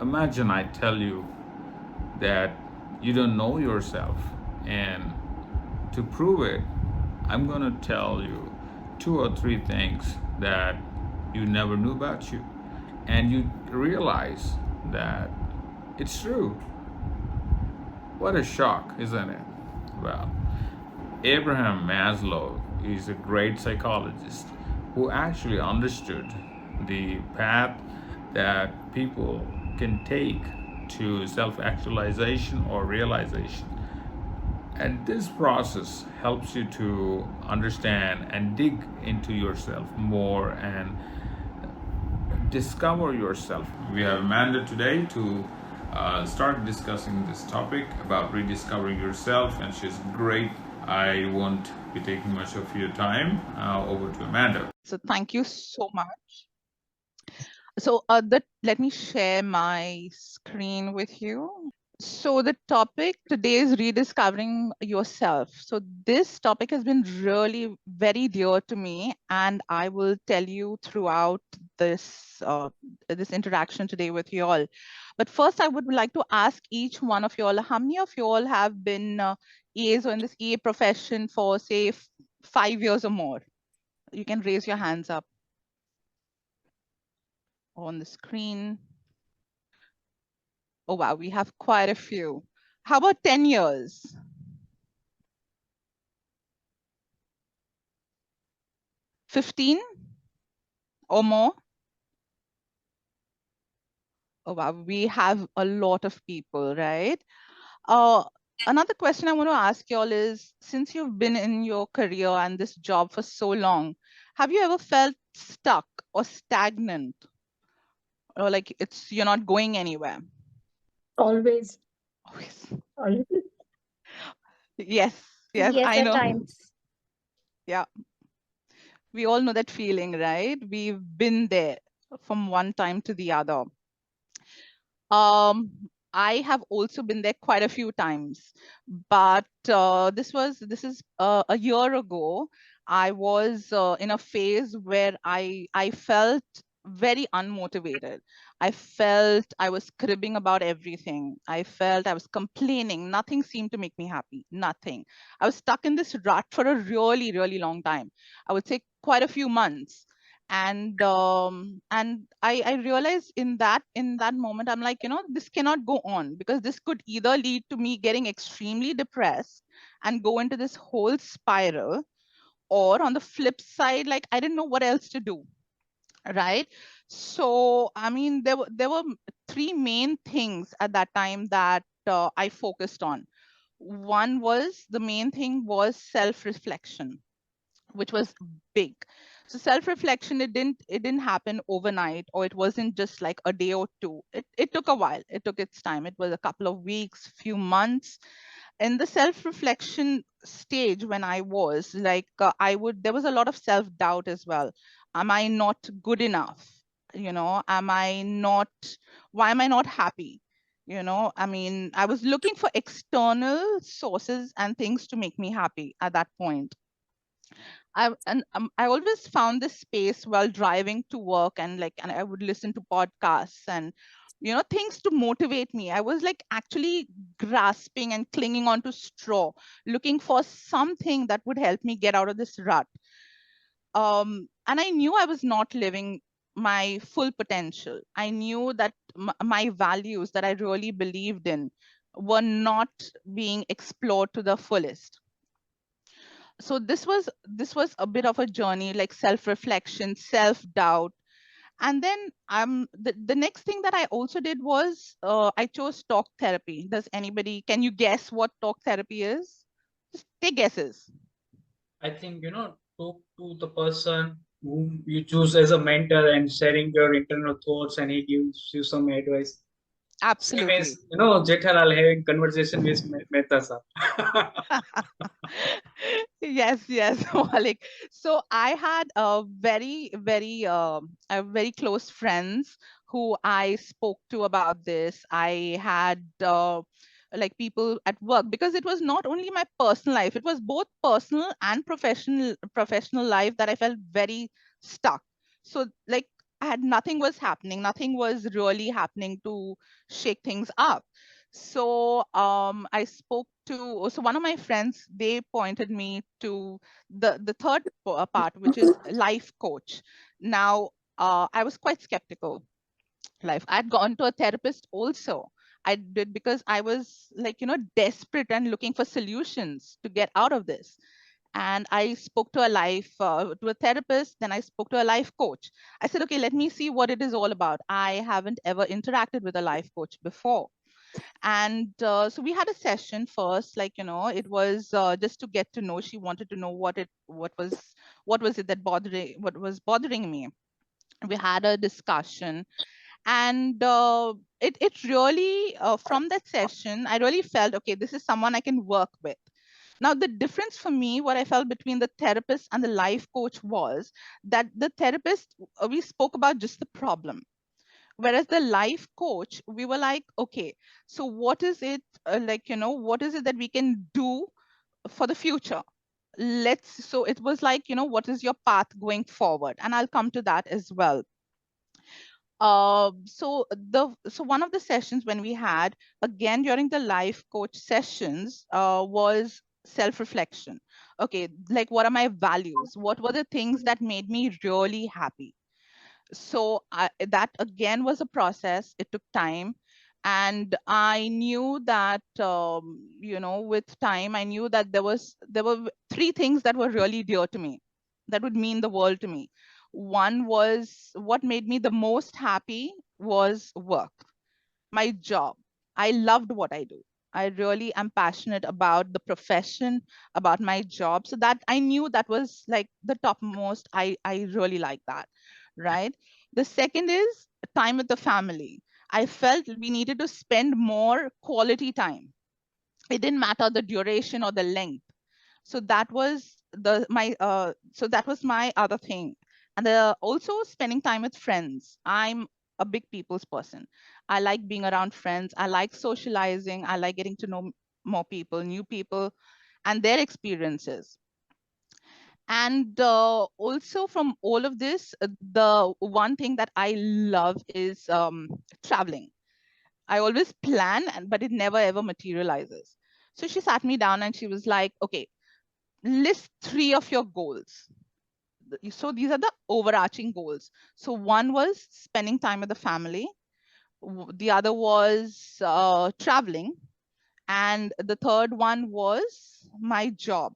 Imagine I tell you that you don't know yourself, and to prove it, I'm going to tell you two or three things that you never knew about you, and you realize that it's true. What a shock, isn't it? Well, Abraham Maslow is a great psychologist who actually understood the path that people can take to self actualization or realization. And this process helps you to understand and dig into yourself more and discover yourself. We have Amanda today to start discussing this topic about rediscovering yourself, and she's great. I won't be taking much of your time. Over to Amanda. So thank you so much. So let me share my screen with you. So the topic today is rediscovering yourself. So this topic has been really very dear to me, and I will tell you throughout this interaction today with you all. But first, I would like to ask each one of you all, how many of you all have been EAs or in this EA profession for say 5 years or more? You can raise your hands up on the screen. Oh, wow, we have quite a few. How about 10 years? 15 or more? Oh, wow, we have a lot of people, right? Uh, Another question I want to ask you all is, since you've been in your career and this job for so long, have you ever felt stuck or stagnant? Or like you're not going anywhere? Always. Always. Always. Yes, yes, Yes, I at know. times. Yeah, we all know that feeling, right? We've been there from one time to the other. I have also been there quite a few times, but this is a year ago. I was in a phase where I felt very unmotivated. I felt I was cribbing about everything. I felt I was complaining. Nothing seemed to make me happy. Nothing. I was stuck in this rut for a really, really long time. I would say quite a few months. And I realized in that moment, I'm like, this cannot go on, because this could either lead to me getting extremely depressed and go into this whole spiral, or on the flip side, like I didn't know what else to do, right? So I mean, there were three main things at that time that I focused on. One was, the main thing was self-reflection, which was big. So self-reflection, it didn't happen overnight, or it wasn't just like a day or two. It took a while. It took its time. It was a couple of weeks, few months. In the self-reflection stage, when I was like, there was a lot of self-doubt as well. Am I not good enough? Am I not, why am I not happy? I mean, I was looking for external sources and things to make me happy at that point. I always found this space while driving to work, and I would listen to podcasts and things to motivate me. I was like actually grasping and clinging onto straw, looking for something that would help me get out of this rut. And I knew I was not living my full potential. I knew that my values that I really believed in were not being explored to the fullest. So this was a bit of a journey, like self-reflection, self-doubt. And then the next thing that I also did was, I chose talk therapy. Can you guess what talk therapy is? Just take guesses. I think, talk to the person whom you choose as a mentor and sharing your internal thoughts, and he gives you some advice. Same Absolutely. as, Jethalal having conversation with Mehta sir. Yes, yes. Malik. So I had a very close friends who I spoke to about this. I had like people at work, because it was not only my personal life, it was both personal and professional life that I felt very stuck. So like nothing was happening. Nothing was really happening to shake things up. So I spoke to, so one of my friends, they pointed me to the third part, which is life coach. Now, I was quite skeptical. I'd gone to a therapist also. I did because I was like, desperate and looking for solutions to get out of this. And I spoke to a therapist, then I spoke to a life coach. I said, okay, let me see what it is all about. I haven't ever interacted with a life coach before. And so we had a session first, it was just to get to know. She wanted to know what was it that what was bothering me. We had a discussion, and it really from that session I really felt, okay, this is someone I can work with. Now, the difference for me, what I felt between the therapist and the life coach was that the therapist, we spoke about just the problem, whereas the life coach, we were like, okay, so what is it what is it that we can do for the future? So it was like, what is your path going forward? And I'll come to that as well. So one of the sessions when we had, again during the life coach sessions, was self-reflection. Okay, like, what are my values? What were the things that made me really happy? So that again was a process. It took time, and I knew that with time, I knew that there were three things that were really dear to me, that would mean the world to me. One was, what made me the most happy was work, my job. I loved what I do. I really am passionate about the profession, about my job. So that I knew that was like the topmost. I really like that, right? The second is time with the family. I felt we needed to spend more quality time. It didn't matter the duration or the length. So that was my other thing. And also spending time with friends. I'm a big people's person. I like being around friends. I like socializing. I like getting to know more people, new people, and their experiences. And also from all of this, the one thing that I love is traveling. I always plan, but it never ever materializes. So she sat me down and she was like, okay, list 3 of your goals. So these are the overarching goals. So one was spending time with the family. The other was traveling. And the third one was my job.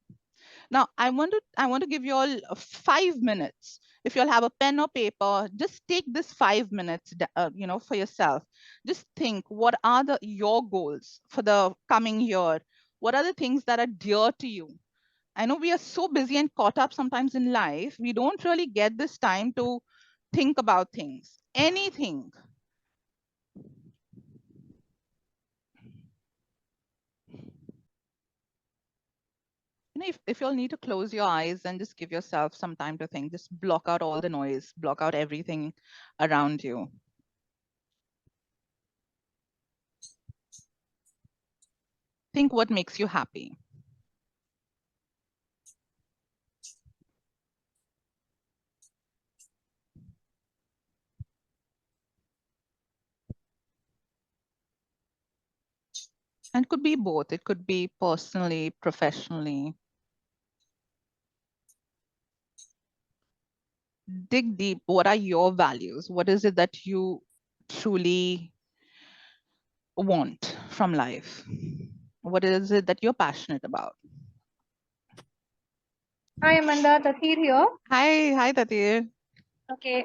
Now, I want to give you all 5 minutes. If you'll have a pen or paper, just take this 5 minutes, for yourself. Just think, what are your goals for the coming year? What are the things that are dear to you? I know we are so busy and caught up sometimes in life, we don't really get this time to think about things, anything. If you'll need to close your eyes and just give yourself some time to think, just block out all the noise, block out everything around you. Think what makes you happy. And it could be both. It could be personally, professionally. Dig deep. What are your values? What is it that you truly want from life? What is it that you're passionate about? Hi, Amanda. Tathir here. Hi, Tatir. Okay,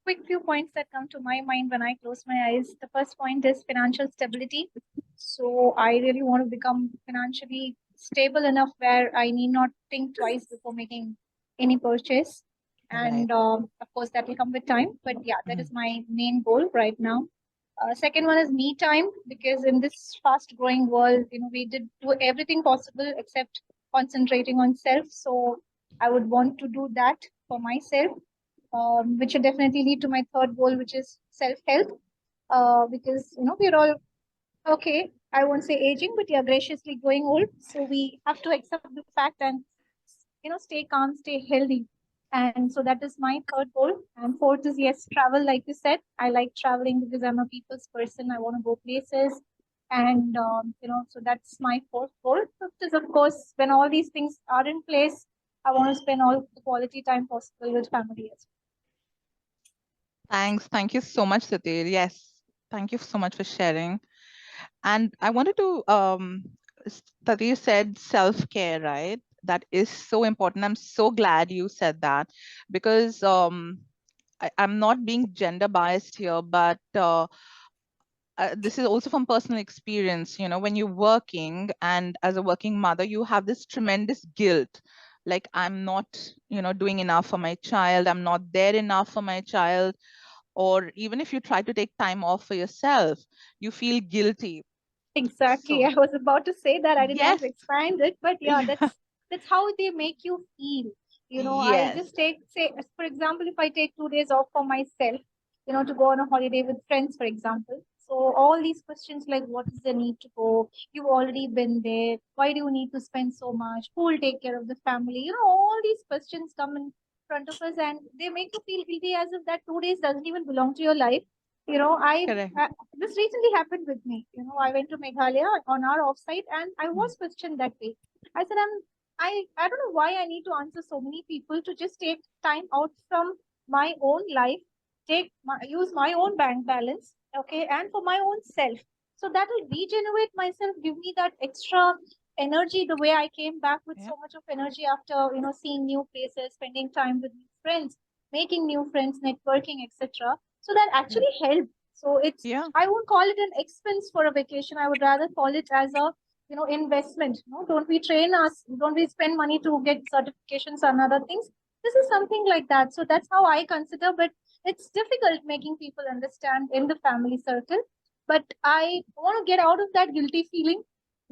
quick few points that come to my mind when I close my eyes. The first point is financial stability. So I really want to become financially stable enough where I need not think twice before making any purchase. And of course, that will come with time. But yeah, that is my main goal right now. Second one is me time, because in this fast growing world, we did do everything possible except concentrating on self. So I would want to do that for myself, which will definitely lead to my third goal, which is self-help. Because we're all okay. I won't say aging, but yeah, graciously growing old. So we have to accept the fact and stay calm, stay healthy. And so that is my third goal. And fourth is, yes, travel. Like you said, I like traveling because I'm a people's person. I want to go places. And, so that's my fourth goal. Fifth is, of course, when all these things are in place, I want to spend all the quality time possible with family as well. Thanks. Thank you so much, Satir. Yes. Thank you so much for sharing. And I wanted to, Satir said self-care, right? That is so important. I'm so glad you said that because I'm not being gender biased here, but this is also from personal experience. When you're working and as a working mother, you have this tremendous guilt. Like, I'm not, doing enough for my child. I'm not there enough for my child. Or even if you try to take time off for yourself, you feel guilty. Exactly. So, I was about to say that. I didn't want yes. to expand it, but yeah, that's how they make you feel. I Yes. just say, for example, if I take 2 days off for myself, to go on a holiday with friends, for example. So all these questions like, what is the need to go? You've already been there. Why do you need to spend so much? Who will take care of the family? All these questions come in front of us, and they make you feel guilty as if that 2 days doesn't even belong to your life. Correct. This recently happened with me. I went to Meghalaya on our offsite, and I was questioned that way. I said, I don't know why I need to answer so many people to just take time out from my own life, use my own bank balance, okay, and for my own self. So that will regenerate myself, give me that extra energy. The way I came back with Yeah. so much of energy after seeing new places, spending time with new friends, making new friends, networking, etc. So that actually helped. So Yeah. I won't call it an expense for a vacation. I would rather call it as a investment. Don't we train us? Don't we spend money to get certifications and other things? This is something like that. So that's how I consider. But it's difficult making people understand in the family circle. But I want to get out of that guilty feeling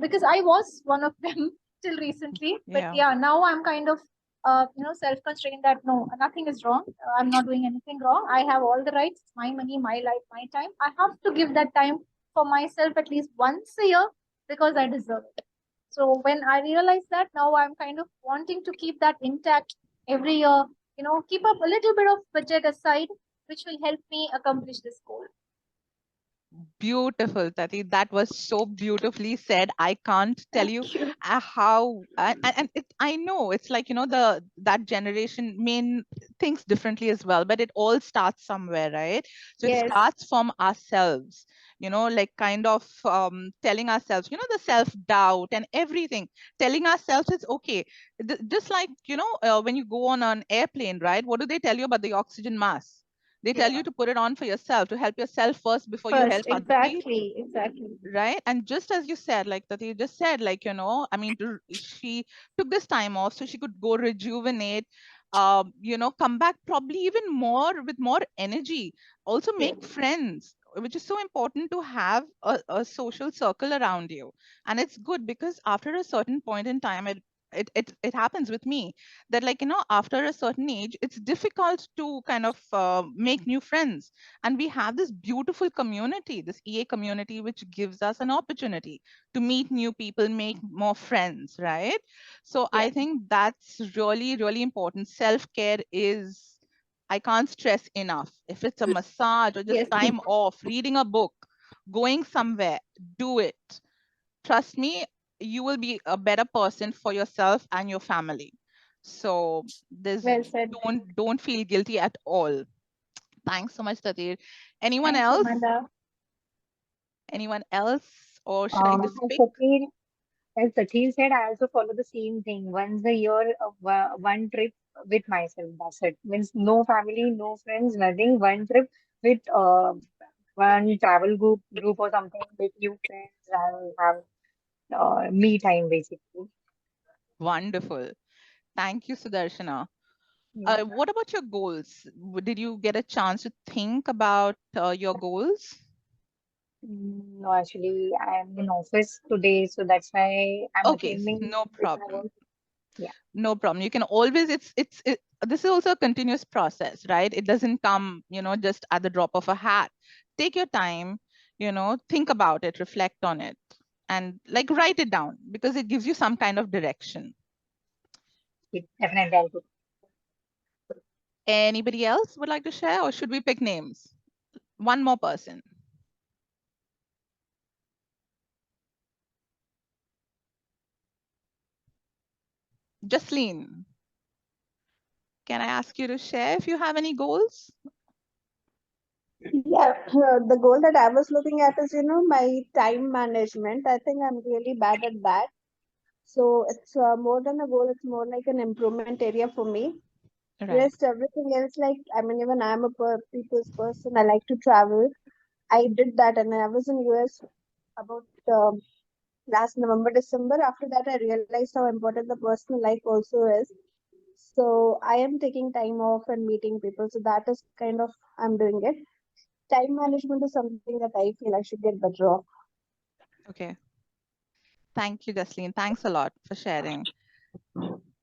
because I was one of them till recently. But Yeah. yeah, now I'm kind of self-constrained that no, nothing is wrong. I'm not doing anything wrong. I have all the rights. It's my money, my life, my time. I have to give that time for myself at least once a year because I deserve it. So when I realize that, now I'm kind of wanting to keep that intact every year, keep up a little bit of budget aside, which will help me accomplish this goal. Beautiful, Tati. That was so beautifully said. I can't tell you how, and I know it's like, that generation mean thinks differently as well, but it all starts somewhere, right? So it Yes. starts from ourselves, like kind of telling ourselves, the self-doubt and everything, telling ourselves it's okay. Just like, when you go on an airplane, right? What do they tell you about the oxygen mask? They tell you to put it on for yourself, to help yourself first before you help First, other people, exactly. right? And just as you said, like that you just said, like, I mean, she took this time off so she could go rejuvenate, come back probably even more with more energy, also Yeah. make friends, which is so important to have a social circle around you. And it's good because after a certain point in time, it happens with me that, like, after a certain age, it's difficult to kind of make new friends. And we have this beautiful community, this EA community, which gives us an opportunity to meet new people, make more friends, right? So Yeah. I think that's really, really important. Self-care is, I can't stress enough. If it's a massage or just Yes. time off, reading a book, going somewhere, do it. Trust me, you will be a better person for yourself and your family. So there's, Well said. don't feel guilty at all. Thanks so much, Tatir. Anyone Thank you, else? Manda. Anyone else? Or should I just As pick Sateen, as Sateen said, I also follow the same thing. Once a year, one trip with myself. That's it. Means no family, no friends, nothing. One trip with one travel group or something with new friends and have me time basically. wonderful? Thank you, Sudarshana. Yeah. What about your goals? Did you get a chance to think about your goals? No, actually, I'm in office today, so that's why I'm Okay, attending no if I problem. want. Yeah. No problem. You can always, this is also a continuous process, right? It doesn't come, just at the drop of a hat. Take your time, think about it, reflect on it, and like write it down because it gives you some kind of direction. Definitely I'll do. Anybody else would like to share, or should we pick names? One more person. Jasleen, can I ask you to share if you have any goals? Yeah, the goal that I was looking at is, my time management. I think I'm really bad at that. So it's more than a goal, it's more like an improvement area for me. Right. Rest everything else, like, I mean, even I'm a people's person. I like to travel. I did that, and I was in US about last November, December. After that, I realized how important the personal life also is. So I am taking time off and meeting people. So that is kind of I'm doing it. Time management is something that I feel I should get better of. Okay. Thank you, Jasleen. Thanks a lot for sharing.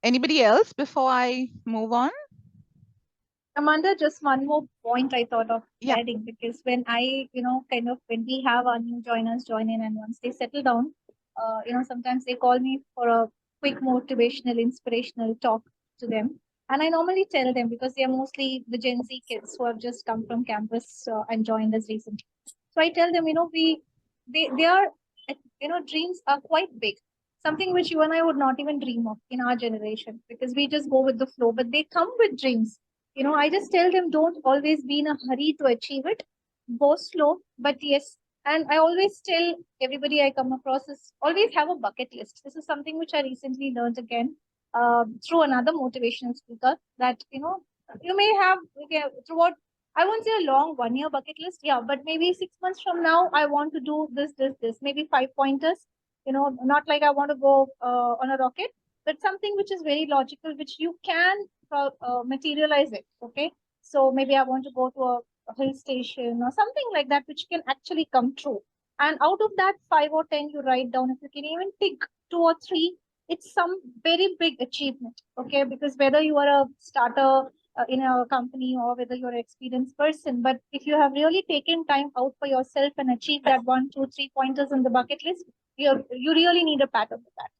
Anybody else before I move on? Amanda, just one more point I thought of Yeah. adding, because when when we have our new joiners join in and once they settle down, sometimes they call me for a quick motivational, inspirational talk to them. And I normally tell them, because they are mostly the Gen Z kids who have just come from campus and joined us recently. So I tell them, they are, dreams are quite big, something which you and I would not even dream of in our generation, because we just go with the flow, but they come with dreams. I just tell them, don't always be in a hurry to achieve it. Go slow, but yes. And I always tell everybody I come across is always have a bucket list. This is something which I recently learned again through another motivational speaker, that you may have, okay, throughout, I won't say a long 1 year bucket list, yeah, but maybe 6 months from now I want to do this, maybe 5 pointers. Not like I want to go on a rocket, but something which is very logical, which you can materialize it. Okay, so maybe I want to go to a hill station or something like that, which can actually come true. And out of that 5 or 10 you write down, if you can even pick 2 or 3, it's some very big achievement. Okay, because whether you are a starter in a company or whether you're an experienced person, but if you have really taken time out for yourself and achieved that 1, 2, 3 pointers on the bucket list, you really need a pat on the back.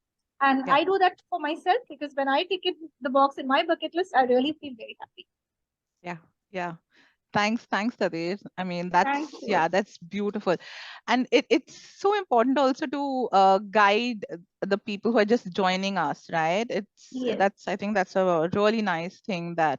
And Yeah. I do that for myself, because when I tick it the box in my bucket list, I really feel very happy. Yeah. Yeah. Thanks, Tadesh. I mean, that's beautiful. And it's so important also to guide the people who are just joining us, right? Yes. I think that's a really nice thing that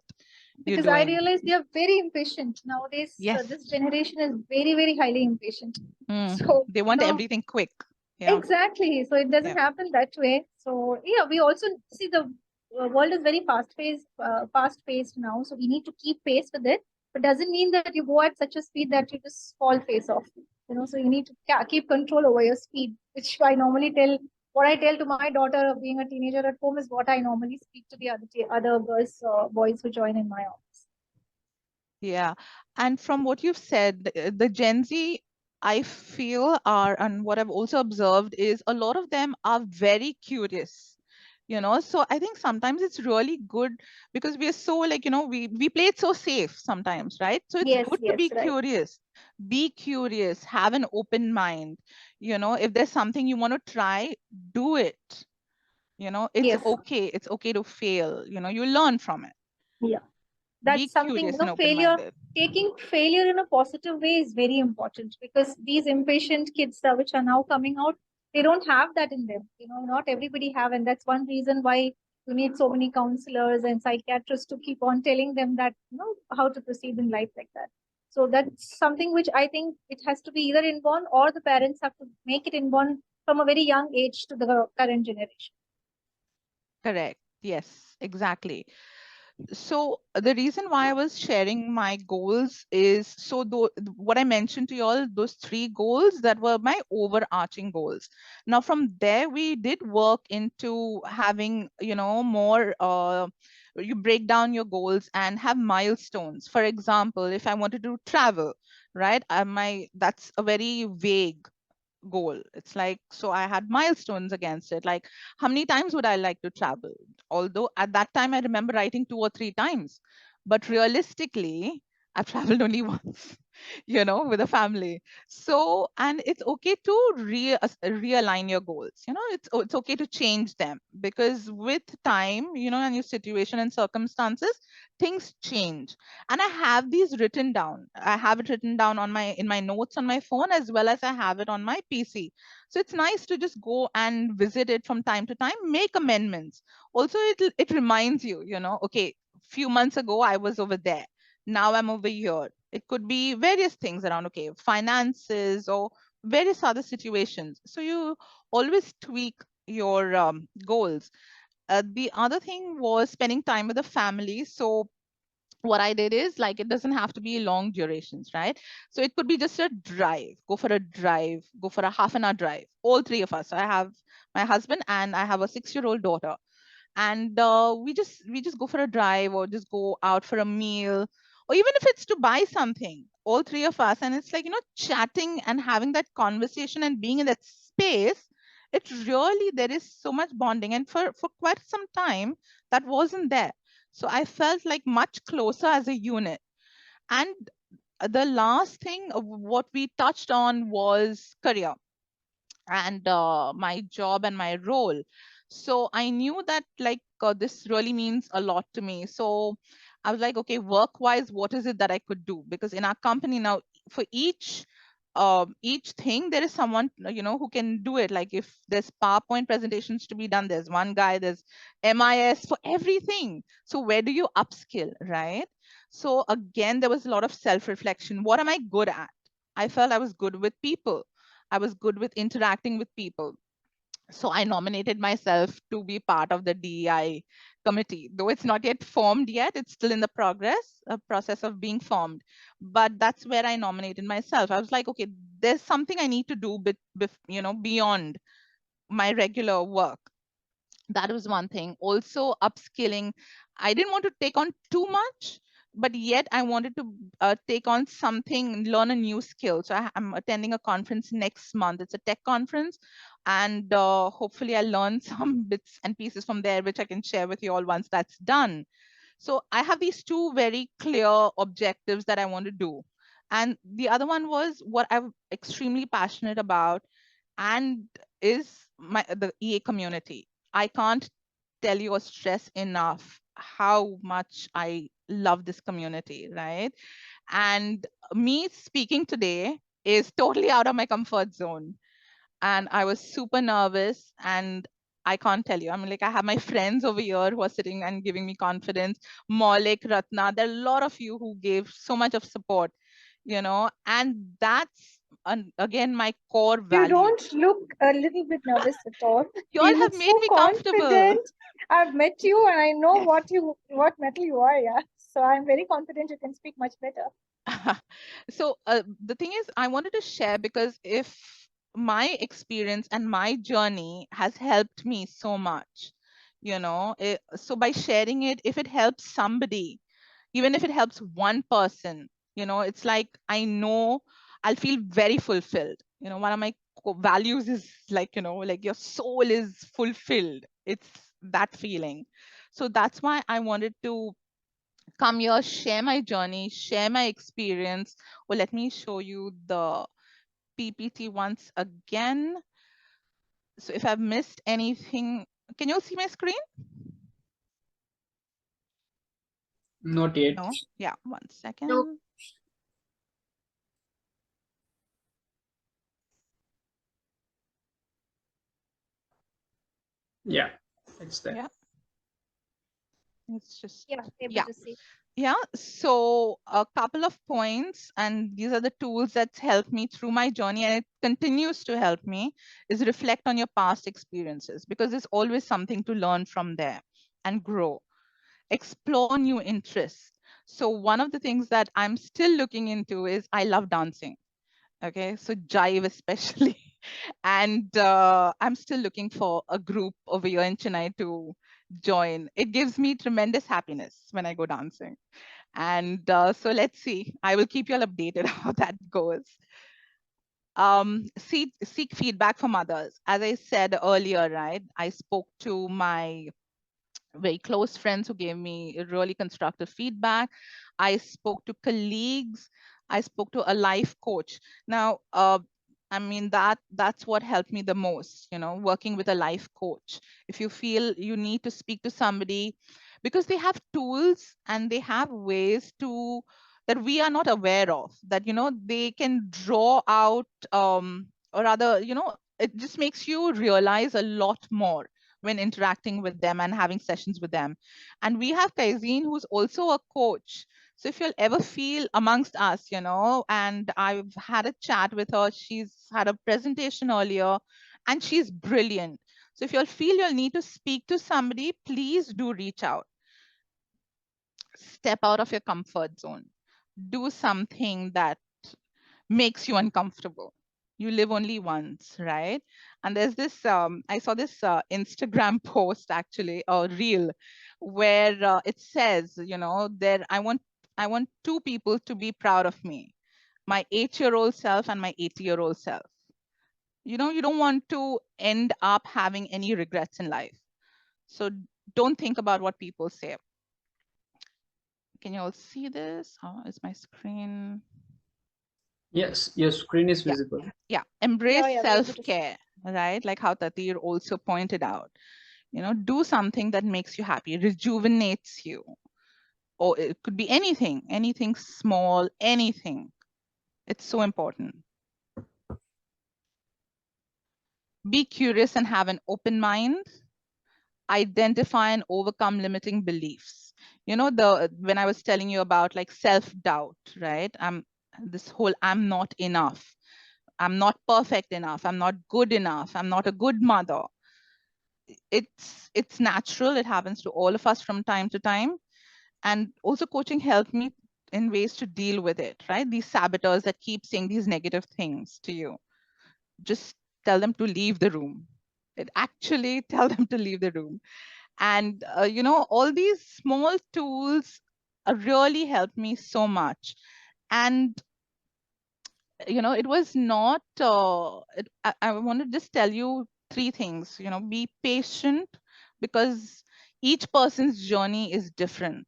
you're Because I doing. realize they are very impatient nowadays. Yes. This generation is very, very highly impatient. Mm. So They want everything quick. Yeah. exactly. So it doesn't happen that way. So yeah, we also see the world is very fast paced now. So we need to keep pace with it. But doesn't mean that you go at such a speed that you just fall face off. So you need to keep control over your speed, which I normally tell. What I tell to my daughter, being a teenager at home, is what I normally speak to the other girls, boys who join in my office. Yeah. And from what you've said, the Gen Z, I feel and what I've also observed is a lot of them are very curious. So I think sometimes it's really good because we are so like, we play it so safe sometimes, right? So it's good to be curious. Be curious, have an open mind. If there's something you want to try, do it. It's okay. It's okay to fail. You learn from it. Yeah. Be That's something, curious and failure, open-minded. taking failure in a positive way is very important, because these impatient kids which are now coming out, they don't have that in them. Not everybody have, and that's one reason why you need so many counselors and psychiatrists to keep on telling them that, how to proceed in life like that. So that's something which I think it has to be either inborn, or the parents have to make it inborn from a very young age to the current generation. Correct. Yes, exactly. So the reason why I was sharing my goals is what I mentioned to you all, those 3 goals that were my overarching goals. Now from there we did work into having, more you break down your goals and have milestones. For example, if I wanted to travel, right? That's a very vague goal. It's like, so I had milestones against it, like how many times would I like to travel? Although at that time I remember writing 2 or 3 times, but realistically I've traveled only once, with a family. So, and it's okay to realign your goals. It's okay to change them, because with time, and your situation and circumstances, things change. And I have these written down. I have it written down in my notes on my phone, as well as I have it on my PC. So it's nice to just go and visit it from time to time, make amendments. Also, it reminds you, okay, few months ago I was over there, now I'm over here. It could be various things around, okay, finances or various other situations. So you always tweak your goals. The other thing was spending time with the family. So what I did is, like, it doesn't have to be long durations, right? So it could be just a drive, go for a drive, go for a half an hour drive, all three of us. So I have my husband and I have a 6-year-old daughter, and we just go for a drive, or just go out for a meal, or even if it's to buy something, all three of us, and it's like, chatting and having that conversation and being in that space. It really, there is so much bonding, and for quite some time that wasn't there. So I felt like much closer as a unit. And the last thing of what we touched on was career and my job and my role. So I knew that, like, this really means a lot to me. So I was like, okay, work wise, what is it that I could do? Because in our company now, for each thing, there is someone, who can do it. Like, if there's PowerPoint presentations to be done, there's one guy, there's MIS for everything. So where do you upskill, right? So again, there was a lot of self reflection. What am I good at? I felt I was good with people. I was good with interacting with people. So I nominated myself to be part of the DEI committee, though it's not yet formed yet. It's still in the process of being formed. But that's where I nominated myself. I was like, okay, there's something I need to do, beyond my regular work. That was one thing. Also, upskilling. I didn't want to take on too much, but yet I wanted to take on something, learn a new skill. So I'm attending a conference next month. It's a tech conference, and hopefully I learn some bits and pieces from there, which I can share with you all once that's done. So I have these two very clear objectives that I want to do. And the other one was what I'm extremely passionate about, and is the EA community. I can't tell you or stress enough how much I love this community, right? And me speaking today is totally out of my comfort zone. And I was super nervous, and I can't tell you. I mean, like, I have my friends over here who are sitting and giving me confidence. Maulik, Ratna, there are a lot of you who gave so much of support, and that's, again, my core You value. don't look a little bit nervous at all. You all You have look made so me comfortable. confident. I've met you and I know what metal you are, yeah. So I'm very confident you can speak much better. So the thing is, I wanted to share, because if my experience and my journey has helped me so much, so by sharing it, if it helps somebody, even if it helps one person, it's like, I know I'll feel very fulfilled. One of my values is, like, like, your soul is fulfilled. It's that feeling. So that's why I wanted to come here, share my journey, share my experience. Well, let me show you the PPT once again. So if I've missed anything, can you see my screen? Not yet. No. Yeah, 1 second. Yeah, it's there. Yeah. It's just, Yeah, able yeah. to see. Yeah, so a couple of points, and these are the tools that's helped me through my journey, and it continues to help me, is reflect on your past experiences, because there's always something to learn from there and grow. Explore new interests. So one of the things that I'm still looking into is, I love dancing. Okay, so jive especially. And I'm still looking for a group over here in Chennai to join. It gives me tremendous happiness when I go dancing. And so let's see. I will keep you all updated how that goes. Seek feedback from others. As I said earlier, right? I spoke to my very close friends who gave me really constructive feedback. I spoke to colleagues. I spoke to a life coach. Now, I mean, that's what helped me the most, working with a life coach. If you feel you need to speak to somebody, because they have tools and they have ways to that we are not aware of, that they can draw out, or rather, it just makes you realize a lot more when interacting with them and having sessions with them. And we have Kaizine, who's also a coach. So if you'll ever feel amongst us, and I've had a chat with her, she's had a presentation earlier and she's brilliant. So if you'll feel you'll need to speak to somebody, please do reach out. Step out of your comfort zone. Do something that makes you uncomfortable. You live only once, right? And there's this, I saw this Instagram post actually, or reel, where it says, there, I want two people to be proud of me, my 8-year-old self and my 80-year-old self. You don't want to end up having any regrets in life. So don't think about what people say. Can you all see this? Oh, is my screen? Yes, your screen is Yeah. visible. Yeah, embrace Yeah, we're able to see. self-care, right? Like how Tatir also pointed out, do something that makes you happy, rejuvenates you, or it could be anything small, anything. It's so important. Be curious and have an open mind. Identify and overcome limiting beliefs. When I was telling you about like self-doubt, right? This whole I'm not enough, I'm not perfect enough, I'm not good enough, I'm not a good mother. It's natural. It happens to all of us from time to time. And also coaching helped me in ways to deal with it, right? These saboteurs that keep saying these negative things to you, just tell them to leave the room. It actually tell them to leave the room. And all these small tools really helped me so much. And it was not I want to just tell you three things. Be patient, because each person's journey is different.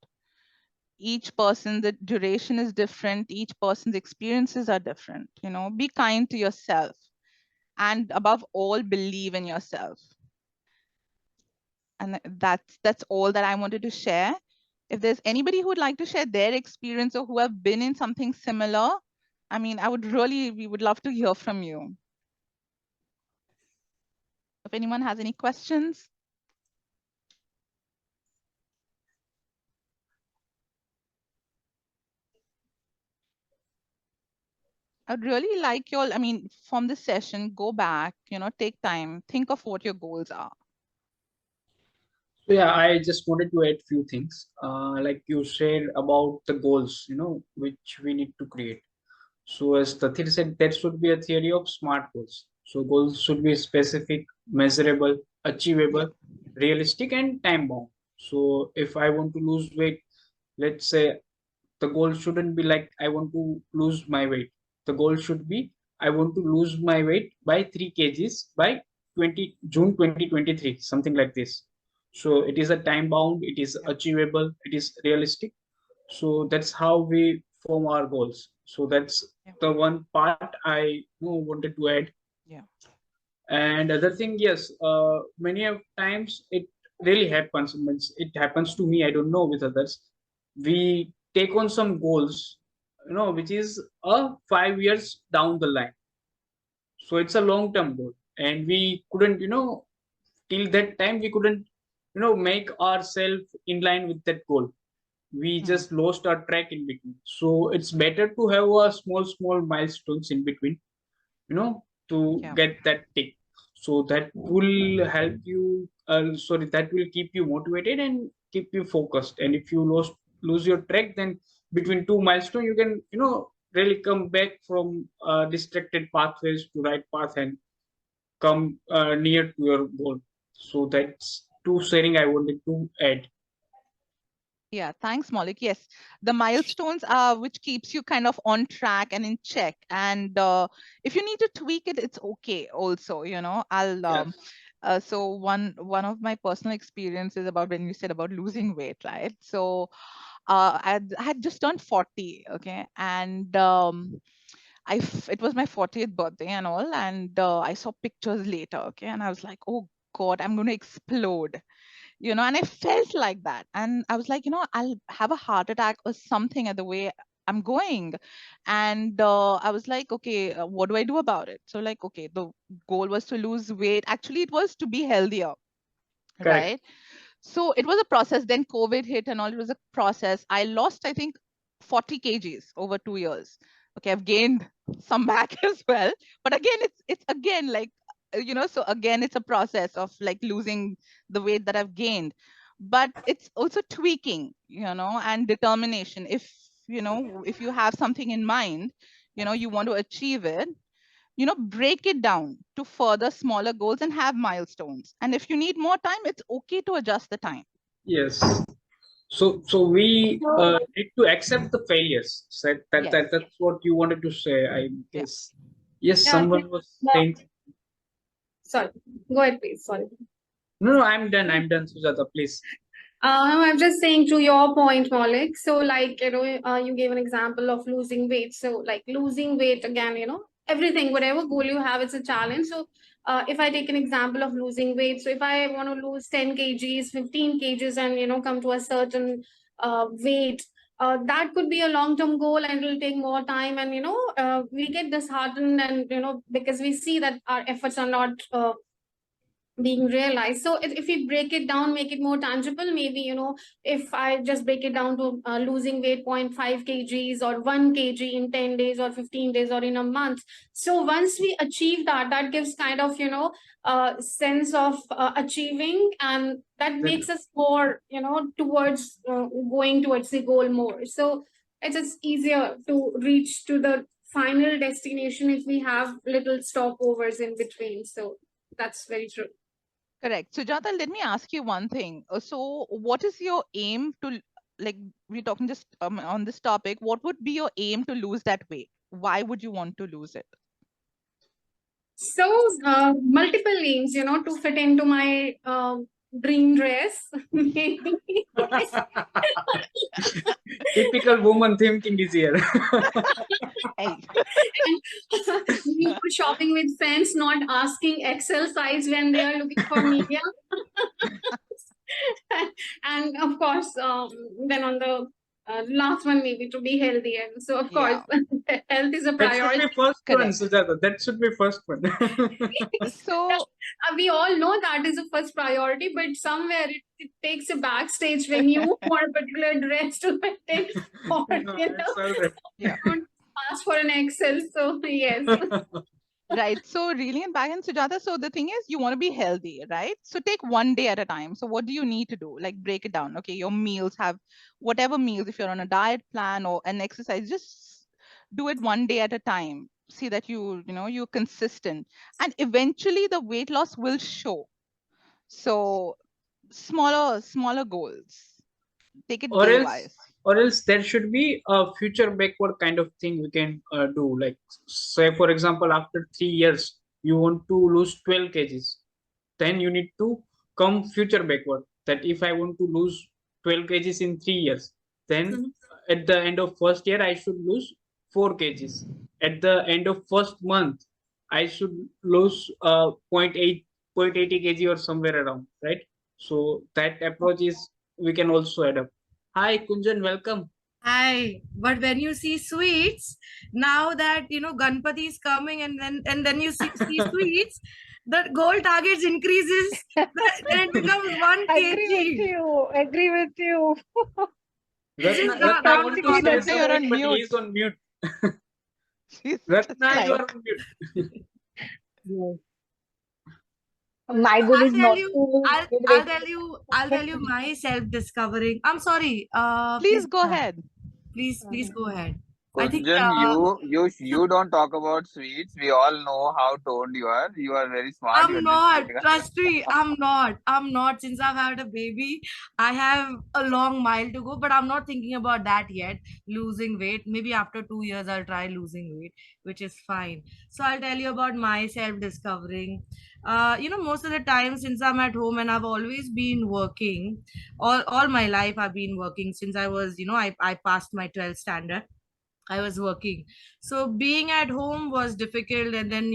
Each person, the duration is different. Each person's experiences are different. Be kind to yourself, and above all, believe in yourself. And that's all that I wanted to share. If there's anybody who would like to share their experience or who have been in something similar, I mean, we would love to hear from you. If anyone has any questions. I'd really like you all, I mean, from this session, go back, take time, think of what your goals are. So yeah, I just wanted to add few things. Like you shared about the goals, which we need to create. So as Tathir said, there should be a theory of SMART goals. So goals should be specific, measurable, achievable, realistic, and time bound. So if I want to lose weight, let's say the goal shouldn't be like I want to lose my weight. The goal should be I want to lose my weight by 3 kgs by June 2023, something like this. So it is a time bound, it is achievable, it is realistic. So that's how we form our goals. So that's the one part I wanted to add. Yeah. And other thing, yes, many of times it really happens. It happens to me. I don't know with others. We take on some goals, which is 5 years down the line. So it's a long-term goal, and we couldn't, till that time we couldn't, make ourselves in line with that goal. We just lost our track in between. So it's better to have a small milestones in between, to get that tick. So that will help you. That will keep you motivated and keep you focused. And if you lose your track, then between two milestones, you can really come back from distracted pathways to right path and come near to your goal. So that's two sharing I wanted to add. Yeah, thanks, Maulik. Yes, the milestones are which keeps you kind of on track and in check. And if you need to tweak it, it's okay. Also, I'll Yes. So one of my personal experiences about when you said about losing weight, right? So I had just turned 40, okay, and it was my 40th birthday and all, and I saw pictures later, okay, and I was like, oh God, I'm going to explode, and I felt like that, and I was like, I'll have a heart attack or something at the way I'm going. And I was like, okay, what do I do about it? So like, okay, the goal was to lose weight. Actually, it was to be healthier, Correct. right? So it was a process. Then COVID hit and all. It was a process. I lost, I think, 40 kgs over 2 years. Okay, I've gained some back as well. But again, it's again like, so again, it's a process of like losing the weight that I've gained. But it's also tweaking, and determination. If you have something in mind, you want to achieve it, break it down to further smaller goals and have milestones. And if you need more time, it's okay to adjust the time. Yes. So we need to accept the failures. So Yes. that's what you wanted to say, I guess. Yes, Yeah, someone was no. saying. Sorry, go ahead, please. Sorry. No, I'm done, Sujata, please. I'm just saying to your point, Maulik. So, like, you gave an example of losing weight. So, like, losing weight again, everything, whatever goal you have, it's a challenge. So, if I take an example of losing weight, so if I want to lose 10 kgs, 15 kgs, and, come to a certain weight, that could be a long-term goal and it will take more time. And, we get disheartened and, because we see that our efforts are not being realized. So if we break it down, make it more tangible, maybe, if I just break it down to losing weight 0.5 kgs or 1 kg in 10 days or 15 days or in a month. So once we achieve that, that gives kind of, sense of achieving, and that makes us more, towards going towards the goal more. So it's just easier to reach to the final destination if we have little stopovers in between. So that's very true. Correct. Sujata, let me ask you one thing. So what is your aim to, like, we're talking just on this topic, what would be your aim to lose that weight? Why would you want to lose it? So, multiple aims, to fit into my dream dress. Typical woman thinking is here. Hey. Me for shopping with friends, not asking XL size when they are looking for media. And of course, then on the last one, maybe to be healthy. And so, of course, health is a That should priority. be first one, Correct. Sujata. That should be first one. So We all know that is a first priority, but somewhere it takes a backstage when you want a particular dress to maintain, or No, it's all right. don't ask for an Excel. So yes. right. So really and back in Sujata, so the thing is you want to be healthy, right? So take one day at a time. So what do you need to do? Like break it down. Okay, your meals, have whatever meals, if you're on a diet plan or an exercise, just do it one day at a time. See that you're consistent, and eventually the weight loss will show. So smaller goals. Take it or day else wise. or else there should be a future backward kind of thing we can do, like say for example after 3 years you want to lose 12 kgs, then you need to come future backward, that if I want to lose 12 kgs in 3 years, then at the end of first year I should lose 4 kgs. At the end of first month I should lose 0.80 kg or somewhere around, right? So that approach is we can also adopt. Hi Kunjan, welcome. Hi, but when you see sweets, now that Ganpati is coming, and then you see sweets, the goal targets increases, and it becomes 1 kg. Agree with you. Ratna, Just Ratna want to practically say the You're something, on but mute. he's on mute. She's Ratna, just you are like, on mute. Yes. My goal I'll is tell not you, to I'll, get I'll weight. tell you, I'll tell you my self-discovering. I'm sorry. please Please go ahead. Please go ahead. I think Kunjan, you don't talk about sweets. We all know how toned you are. You are very smart. You I'm are just not. giving us. Trust me, I'm not. I'm not. Since I've had a baby, I have a long mile to go, but I'm not thinking about that yet. Losing weight. Maybe after 2 years, I'll try losing weight, which is fine. So I'll tell you about my self-discovering. Most of the time since I'm at home and I've always been working, all my life I've been working since I was, I passed my 12th standard. I was working. So being at home was difficult. And then,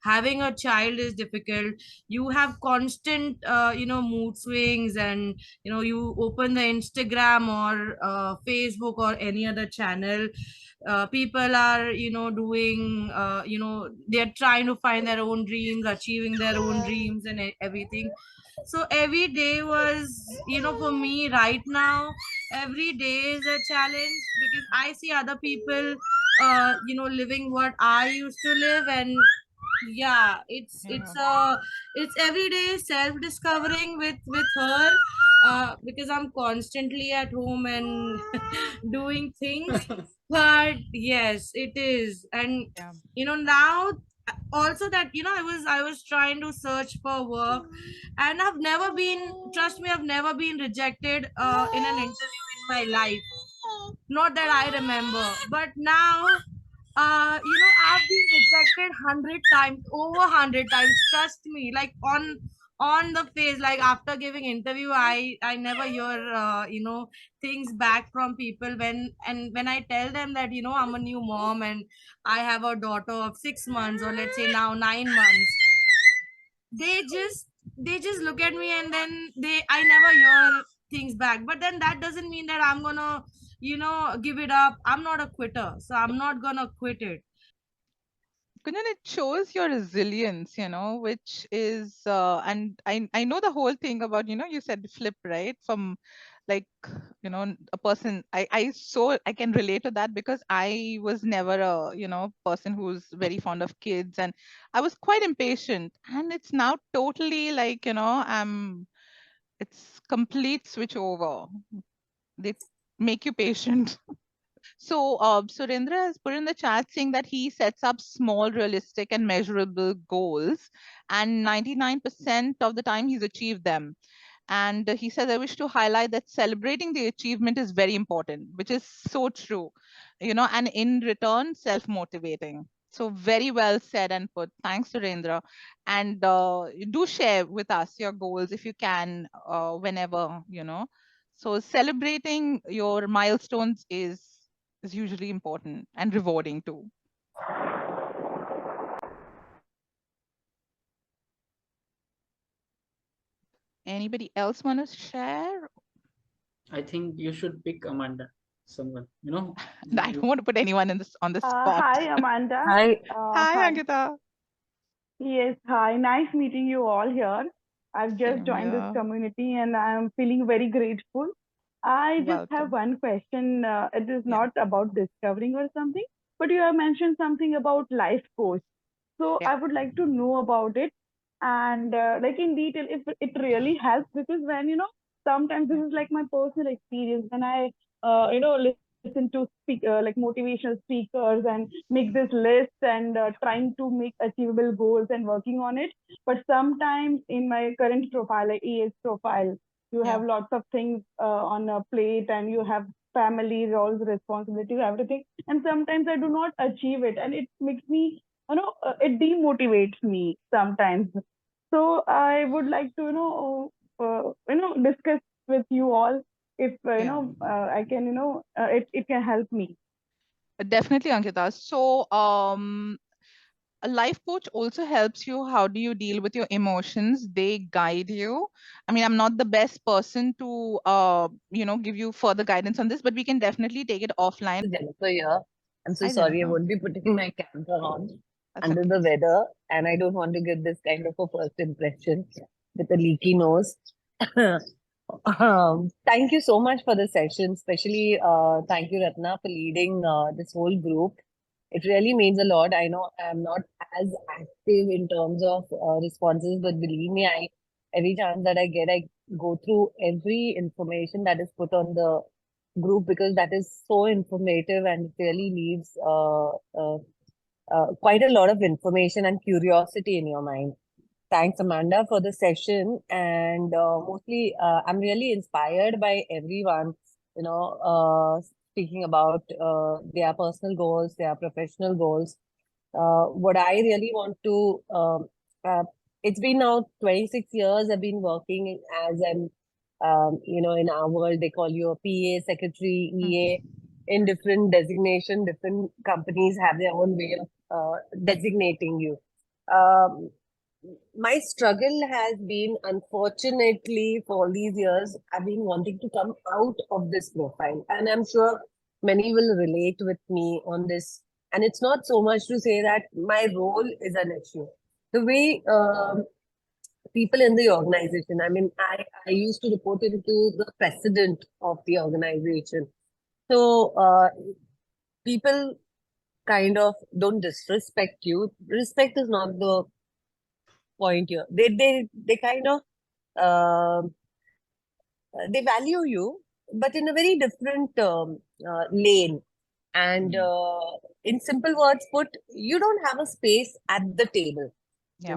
having a child is difficult. You have constant, mood swings. And, you open the Instagram or Facebook or any other channel. People are, doing, they're trying to find their own dreams, achieving their own dreams and everything. So every day was, for me right now, every day is a challenge because I see other people living what I used to live. And yeah, it's every day self discovering with her, because I'm constantly at home and doing things. But yes, it is. And Yeah. now also that, I was trying to search for work, and I've never been, trust me, I've never been rejected in an interview in my life. Not that I remember, but now, I've been rejected 100 times, over 100 times. Trust me, like on the face, like after giving interview, I never hear things back from people when I tell them that I'm a new mom and I have a daughter of 6 months, or let's say now 9 months. They just look at me, and then I never hear things back. But then that doesn't mean that I'm gonna give it up. I'm not a quitter, so I'm not gonna quit it. Kunjan, it shows your resilience, which is, and I know the whole thing about, you said flip, right? From like, a person, I can relate to that because I was never a, person who's very fond of kids, and I was quite impatient. And it's now totally like, it's complete switch over. They make you patient. So, Surendra has put in the chat saying that he sets up small, realistic, and measurable goals, and 99% of the time he's achieved them. And he says, I wish to highlight that celebrating the achievement is very important, which is so true, and in return, self motivating. So, very well said and put. Thanks, Surendra. And do share with us your goals if you can, whenever, So, celebrating your milestones is usually important and rewarding too. Anybody else want to share? I think you should pick Amanda, someone, I don't want to put anyone on the spot. Hi, Amanda. Hi. Hi, Hi. Ankita. Yes, hi. Nice meeting you all here. I've just Same joined this here. community and I'm feeling very grateful. I just have Welcome. one question. It is Yeah. not about discovering or something, but you have mentioned something about life coach. So Yeah. I would like to know about it and like in detail if it really helps because when sometimes this is like my personal experience when I listen to like motivational speakers and make this list and trying to make achievable goals and working on it. But sometimes in my current profile, like ES profile, you Yeah. have lots of things on a plate and you have family roles, responsibilities, everything. And sometimes I do not achieve it and it makes me it demotivates me sometimes. So I would like to discuss with you all if Yeah. I can it can help me. Definitely, Ankita. So, a life coach also helps you. How do you deal with your emotions? They guide you. I mean, I'm not the best person to, give you further guidance on this, but we can definitely take it offline. Jennifer here. I'm so Hi, sorry I Jennifer. won't be putting my camera on That's under okay. the weather, and I don't want to give this kind of a first impression with a leaky nose. Thank you so much for the session, especially thank you, Ratna, for leading this whole group. It really means a lot. I know I'm not as active in terms of responses, but believe me, every chance that I get, I go through every information that is put on the group because that is so informative and it really leaves quite a lot of information and curiosity in your mind. Thanks, Amanda, for the session. And mostly, I'm really inspired by everyone, speaking about their personal goals, their professional goals. What I really want to, it's been now 26 years I've been working as an, in our world, they call you a PA, secretary, EA, in different designation, different companies have their own way of designating you. My struggle has been, unfortunately, for all these years, I've been wanting to come out of this profile. And I'm sure many will relate with me on this. And it's not so much to say that my role is an issue. The way people in the organization, I used to report into the president of the organization. So people kind of don't disrespect you. Respect is not the point here. They kind of they value you, but in a very different lane. And in simple words put, you don't have a space at the table. Yeah.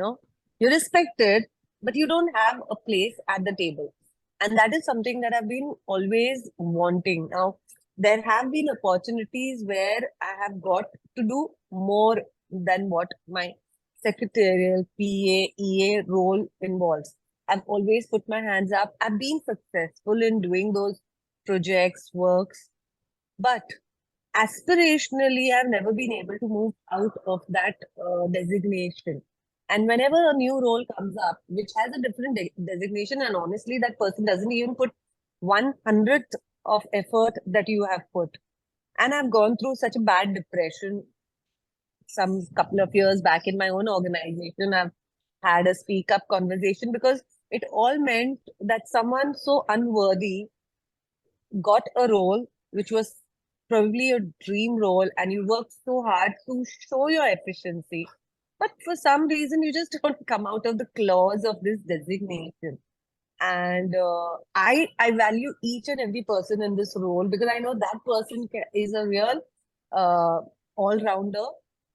You're respected, but you don't have a place at the table. And that is something that I've been always wanting. Now, there have been opportunities where I have got to do more than what my secretarial, PA, EA role involves. I've always put my hands up. I've been successful in doing those projects, works, but aspirationally, I've never been able to move out of that designation. And whenever a new role comes up, which has a different designation, and honestly, that person doesn't even put 1/100th of effort that you have put. And I've gone through such a bad depression some couple of years back in my own organization. I've had a speak up conversation because it all meant that someone so unworthy got a role which was probably a dream role, and you worked so hard to show your efficiency. But for some reason, you just don't come out of the clause of this designation. And I value each and every person in this role because I know that person is a real all-rounder,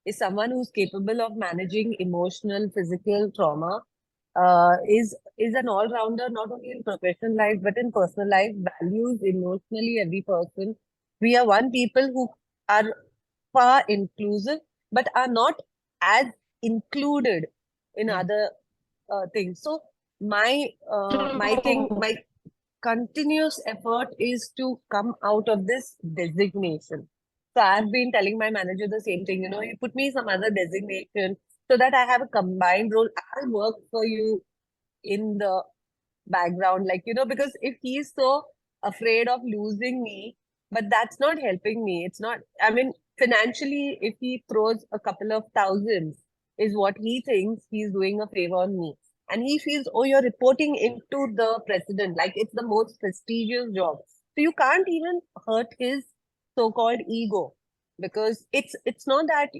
is someone who's capable of managing emotional, physical trauma, is an all-rounder, not only in professional life, but in personal life, values emotionally every person. We are one people who are far inclusive, but are not as included in other things. So my my continuous effort is to come out of this designation. So I've been telling my manager the same thing, you put me some other designation so that I have a combined role. I'll work for you in the background, because if he's so afraid of losing me, but that's not helping me. It's not, financially, if he throws a couple of thousands, is what he thinks he's doing a favor on me. And he feels, oh, you're reporting into the president, like it's the most prestigious job. So you can't even hurt his so-called ego, because it's not that,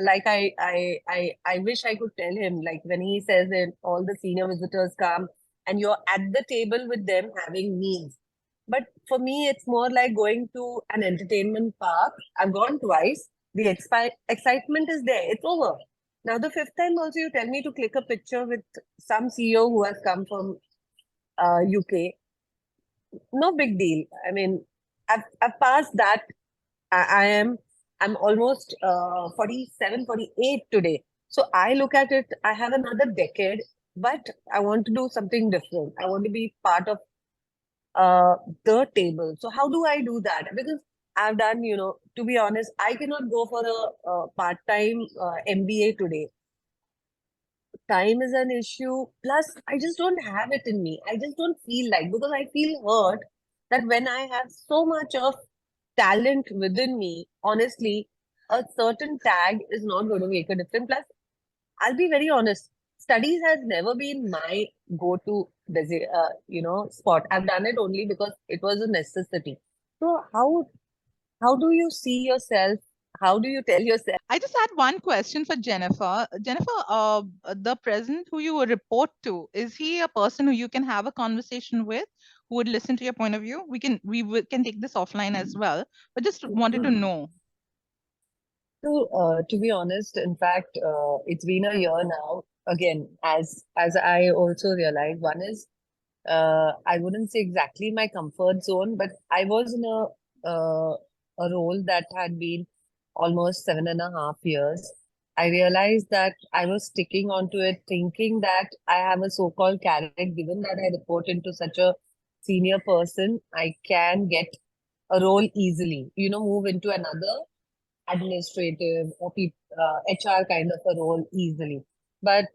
like I wish I could tell him, like when he says that all the senior visitors come and you're at the table with them having meals. But for me, it's more like going to an entertainment park. I've gone twice. The excitement is there. It's over. Now, the fifth time also, you tell me to click a picture with some CEO who has come from UK. No big deal. I've passed that. I'm almost 47, 48 today. So I look at it, I have another decade, but I want to do something different. I want to be part of the table. So how do I do that? Because I've done, to be honest, I cannot go for a part-time MBA today. Time is an issue. Plus, I just don't have it in me. I just don't feel like, because I feel hurt that when I have so much of talent within me, honestly, a certain tag is not going to make a difference. Plus, I'll be very honest, studies has never been my go-to, spot. I've done it only because it was a necessity. So how do you see yourself? How do you tell yourself? I just had one question for Jennifer. Jennifer, the president who you report to, is he a person who you can have a conversation with, who would listen to your point of view. We can take this offline as well, but just wanted to know. So, to be honest, in fact, it's been a year now. Again, as I also realized, one is I wouldn't say exactly my comfort zone, but I was in a role that had been almost 7.5 years. I realized that I was sticking onto it, thinking that I have a so-called carrot, given that I report into such a senior person, I can get a role easily, move into another administrative or HR kind of a role easily. But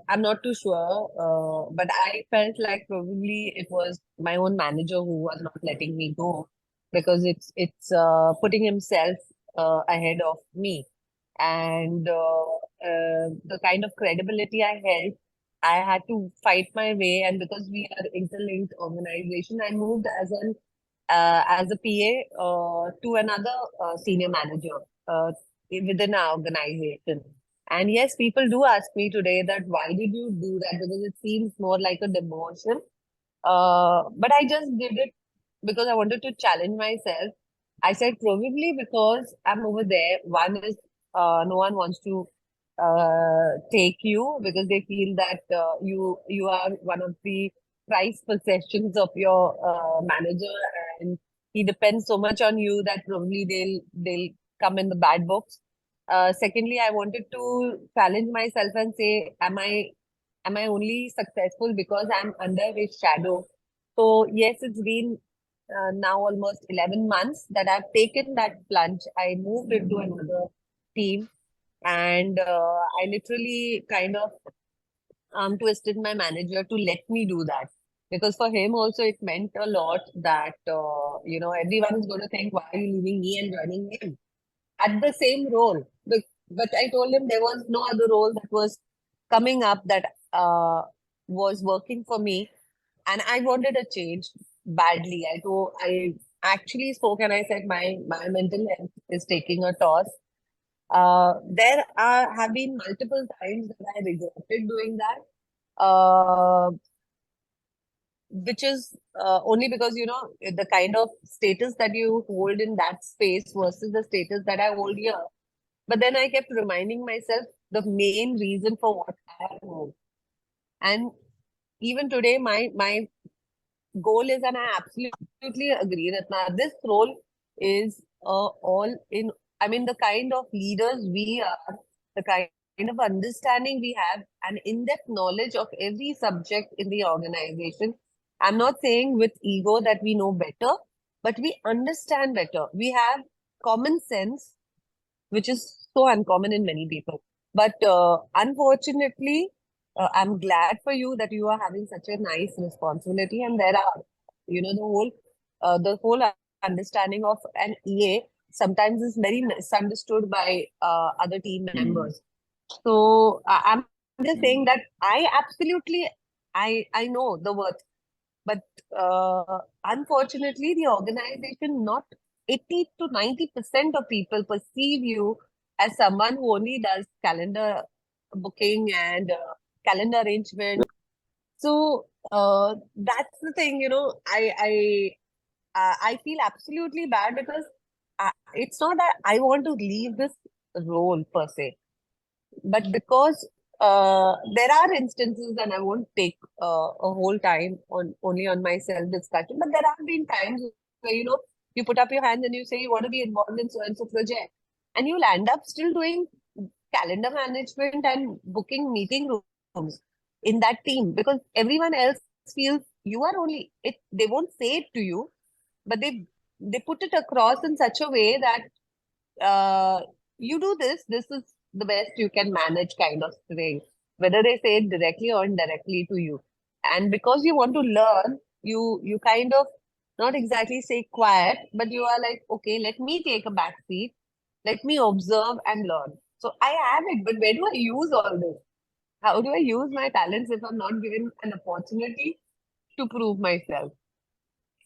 I'm not too sure. But I felt like probably it was my own manager who was not letting me go, because it's putting himself ahead of me, and the kind of credibility I held, I had to fight my way. And because we are interlinked organization, I moved as a PA to another senior manager within our organization. And yes, people do ask me today that why did you do that? Because it seems more like a demotion. But I just did it because I wanted to challenge myself. I said probably because I'm over there. One is no one wants to take you because they feel that you are one of the prized possessions of your manager, and he depends so much on you that probably they'll come in the bad books. Secondly, I wanted to challenge myself and say, am I only successful because I'm under his shadow? So yes, it's been now almost 11 months that I've taken that plunge. I moved into another team, and I literally kind of twisted my manager to let me do that, because for him also it meant a lot that everyone is going to think, why are you leaving me and joining him at the same role? But I told him there was no other role that was coming up that was working for me, and I wanted a change badly. I actually spoke and I said my mental health is taking a toss. There have been multiple times that I regretted doing that, which is only because the kind of status that you hold in that space versus the status that I hold here. But then I kept reminding myself the main reason for what I have moved. And even today, my goal is, and I absolutely agree, Ratna, this role is all in, I mean, the kind of leaders we are, the kind of understanding we have, and in-depth knowledge of every subject in the organization. I'm not saying with ego that we know better, but we understand better. We have common sense, which is so uncommon in many people. But unfortunately, I'm glad for you that you are having such a nice responsibility, and there are, the whole understanding of an EA sometimes is very misunderstood by other team members. So I'm just saying that I absolutely, I know the worth, but unfortunately, the organization, not 80 to 90% of people perceive you as someone who only does calendar booking and calendar arrangement. So that's the thing, I feel absolutely bad because it's not that I want to leave this role per se, but because there are instances, and I won't take a whole time only on my self discussion, but there have been times where you put up your hands and you say you want to be involved in so and so project, and you'll end up still doing calendar management and booking meeting rooms in that team, because everyone else feels you are only it. They won't say it to you, but they put it across in such a way that you do this is the best you can manage, kind of thing, whether they say it directly or indirectly to you. And because you want to learn, you kind of not exactly say quiet, but you are like, okay, let me take a back seat, let me observe and learn. So I have it, but where do I use all this? How do I use my talents if I'm not given an opportunity to prove myself?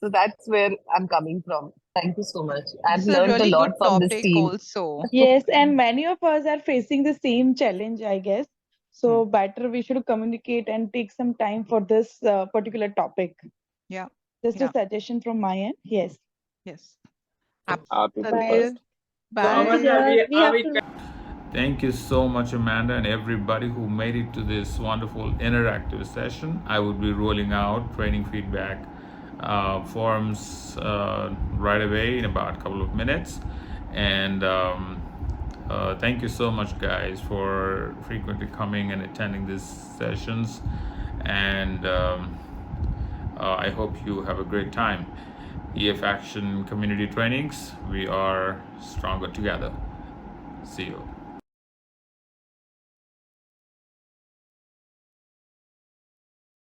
So that's where I'm coming from. Thank you so much. I've This is a learned a really lot good from this topic team. also. Yes, and many of us are facing the same challenge, I guess. So better we should communicate and take some time for this particular topic. Yeah. Just Yeah. a suggestion from my end. Yes. Yes. Our people Absolutely. first. So Bye. Amanda, we have we to Thank you so much, Amanda, and everybody who made it to this wonderful interactive session. I will be rolling out training feedback forms right away in about a couple of minutes. And thank you so much, guys, for frequently coming and attending these sessions. And I hope you have a great time. EF Action Community Trainings, we are stronger together. See you.